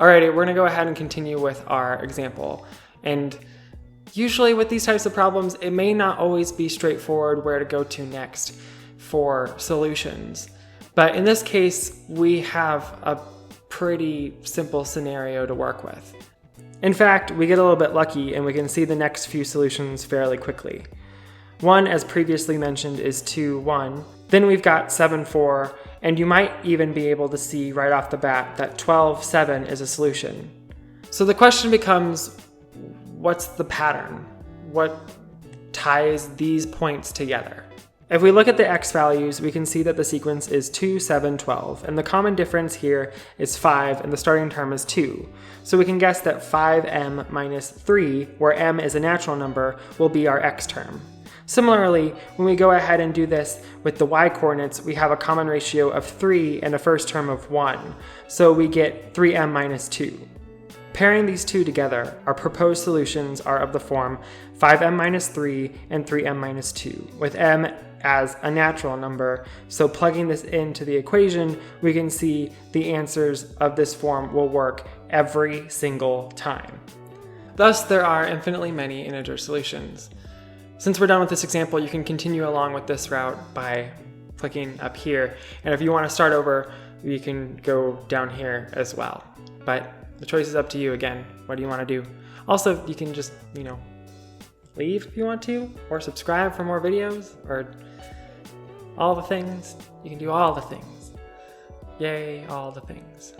Alrighty, we're gonna go ahead and continue with our example. And usually with these types of problems, it may not always be straightforward where to go to next for solutions. But in this case, we have a pretty simple scenario to work with. In fact, we get a little bit lucky and we can see the next few solutions fairly quickly. 1, as previously mentioned, is 2, 1. Then we've got 7, 4, and you might even be able to see right off the bat that 12, 7 is a solution. So the question becomes, what's the pattern? What ties these points together? If we look at the x values, we can see that the sequence is 2, 7, 12, and the common difference here is 5, and the starting term is 2. So we can guess that 5m minus 3, where m is a natural number, will be our x term. Similarly, when we go ahead and do this with the y-coordinates, we have a common ratio of 3 and a first term of 1, so we get 3m minus 2. Pairing these two together, our proposed solutions are of the form 5m minus 3 and 3m minus 2, with m as a natural number, so plugging this into the equation, we can see the answers of this form will work every single time. Thus, there are infinitely many integer solutions. Since we're done with this example, you can continue along with this route by clicking up here, and if you want to start over, you can go down here as well. But the choice is up to you again. What do you want to do? Also, you can just, leave if you want to, or subscribe for more videos, or all the things. You can do all the things. Yay, all the things.